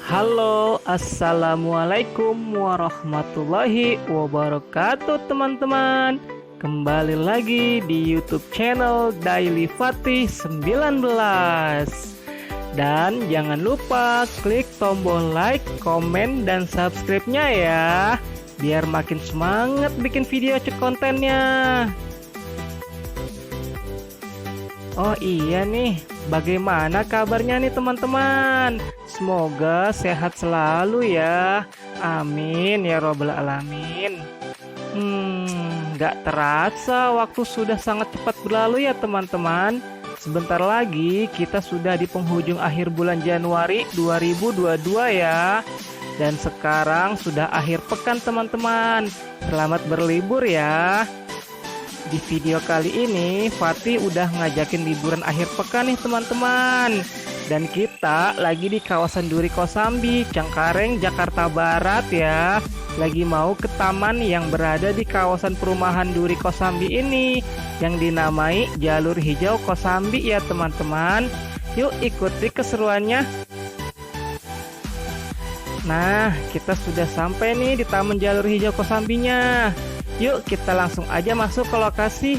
Halo, assalamualaikum warahmatullahi wabarakatuh teman-teman. Kembali lagi di YouTube channel Daily Fatih 19. Dan jangan lupa klik tombol like, komen, dan subscribe-nya ya, biar makin semangat bikin video kontennya. Oh iya nih, bagaimana kabarnya nih teman-teman? Semoga sehat selalu ya. Amin ya robbal alamin. Gak terasa waktu sudah sangat cepat berlalu ya teman-teman. Sebentar lagi kita sudah di penghujung akhir bulan Januari 2022 ya. Dan sekarang sudah akhir pekan teman-teman. Selamat berlibur ya. Di video kali ini Fatih udah ngajakin liburan akhir pekan nih teman-teman. Dan kita lagi di kawasan Duri Kosambi, Cengkareng, Jakarta Barat ya. Lagi mau ke taman yang berada di kawasan perumahan Duri Kosambi ini, yang dinamai Jalur Hijau Kosambi ya teman-teman. Yuk ikuti keseruannya. Nah, kita sudah sampai nih di Taman Jalur Hijau Kosambinya. Yuk kita langsung aja masuk ke lokasi.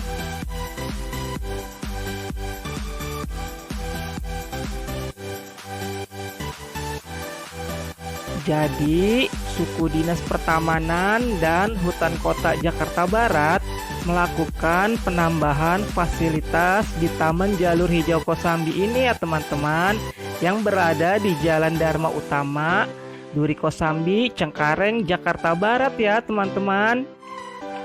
Jadi, Suku Dinas Pertamanan dan Hutan Kota Jakarta Barat melakukan penambahan fasilitas di Taman Jalur Hijau Kosambi ini ya teman-teman, yang berada di Jalan Dharma Utama, Duri Kosambi, Cengkareng, Jakarta Barat ya teman-teman.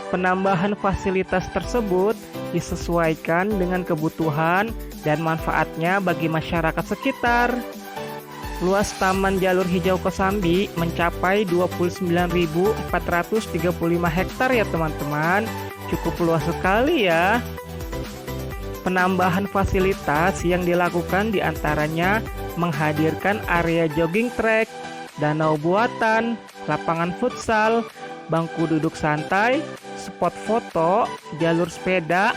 Penambahan fasilitas tersebut disesuaikan dengan kebutuhan dan manfaatnya bagi masyarakat sekitar. Luas Taman Jalur Hijau Kosambi mencapai 29.435 hektar ya teman-teman. Cukup luas sekali ya. Penambahan fasilitas yang dilakukan diantaranya menghadirkan area jogging track, danau buatan, lapangan futsal, bangku duduk santai, spot foto, jalur sepeda,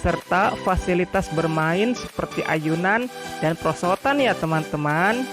serta fasilitas bermain seperti ayunan dan perosotan ya teman-teman.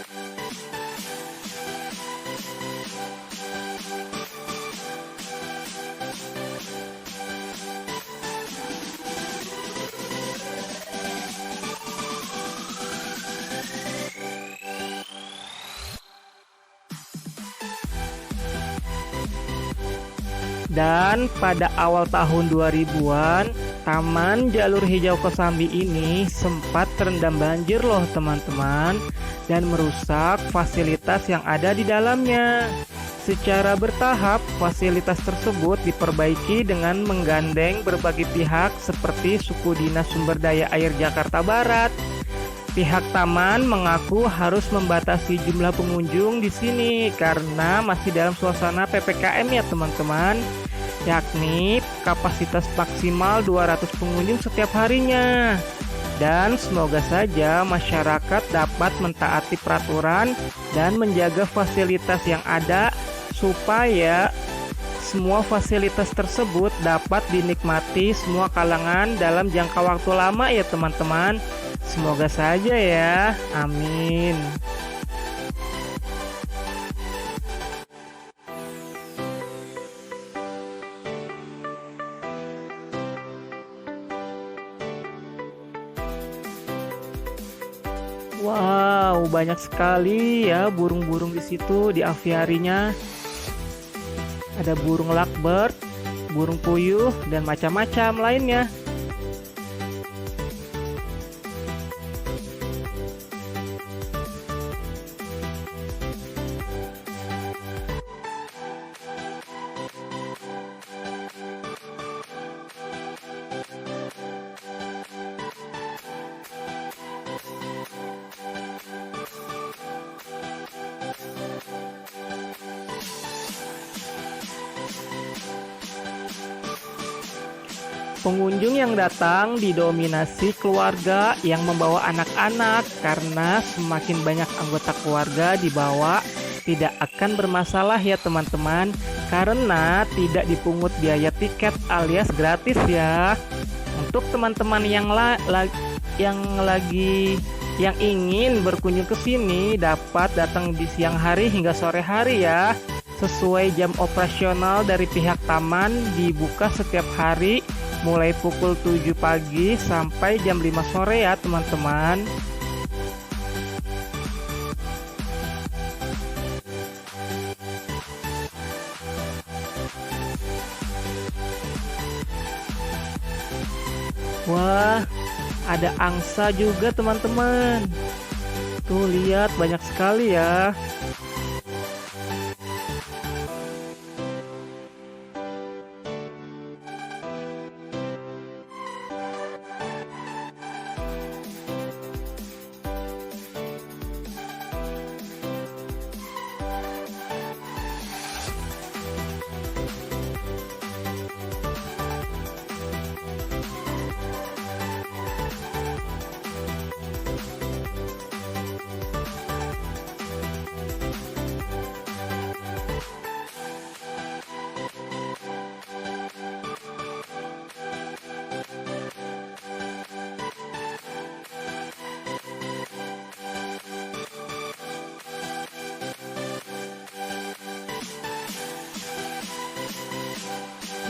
Dan pada awal tahun 2000-an, Taman Jalur Hijau Kosambi ini sempat terendam banjir loh teman-teman, dan merusak fasilitas yang ada di dalamnya. Secara bertahap, fasilitas tersebut diperbaiki dengan menggandeng berbagai pihak seperti Suku Dinas Sumber Daya Air Jakarta Barat. Pihak taman mengaku harus membatasi jumlah pengunjung di sini karena masih dalam suasana PPKM ya teman-teman, yakni kapasitas maksimal 200 pengunjung setiap harinya. Dan semoga saja masyarakat dapat mentaati peraturan dan menjaga fasilitas yang ada supaya semua fasilitas tersebut dapat dinikmati semua kalangan dalam jangka waktu lama ya teman-teman. Semoga saja ya, amin. Wow, banyak sekali ya burung-burung di situ di aviarinya. Ada burung lovebird, burung puyuh, dan macam-macam lainnya. Pengunjung yang datang didominasi keluarga yang membawa anak-anak karena semakin banyak anggota keluarga dibawa tidak akan bermasalah ya teman-teman, karena tidak dipungut biaya tiket alias gratis ya. Untuk teman-teman yang lagi Yang ingin berkunjung ke sini dapat datang di siang hari hingga sore hari ya. Sesuai jam operasional dari pihak taman, dibuka setiap hari mulai pukul 7 pagi sampai jam 5 sore ya teman-teman. Wah, ada angsa juga teman-teman. Tuh lihat banyak sekali ya.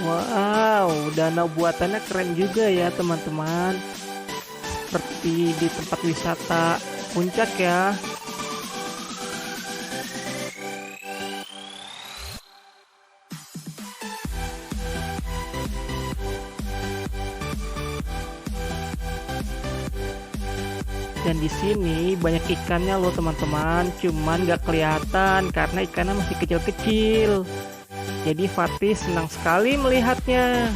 Wow, danau buatannya keren juga ya teman-teman. Seperti di tempat wisata puncak ya. Dan di sini banyak ikannya loh teman-teman, cuman nggak kelihatan karena ikannya masih kecil-kecil. Jadi Fatih senang sekali melihatnya.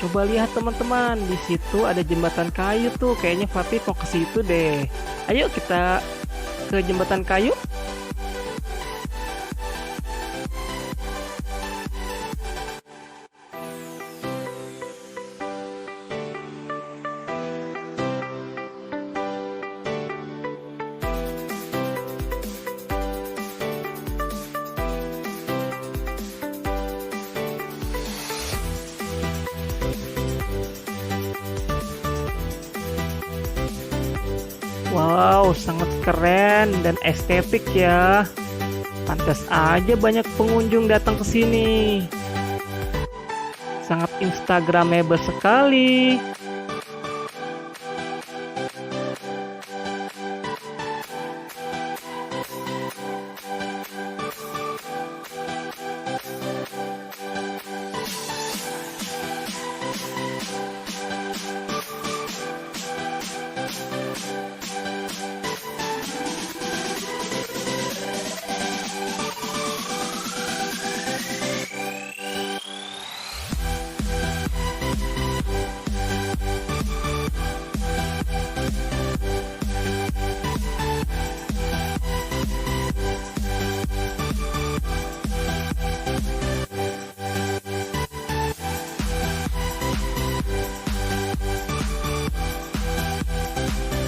Coba lihat teman-teman, di situ ada jembatan kayu tuh. Kayaknya Fatih mau ke situ deh. Ayo kita ke jembatan kayu. Wow, sangat keren dan estetik ya. Pantas aja banyak pengunjung datang ke sini. Sangat instagramable sekali.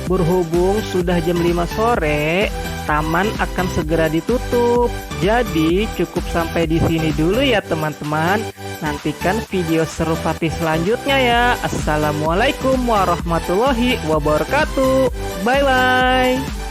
Berhubung sudah jam 5 sore, taman akan segera ditutup. Jadi cukup sampai di sini dulu ya teman-teman. Nantikan video seru Fatih selanjutnya ya. Assalamualaikum warahmatullahi wabarakatuh. Bye bye.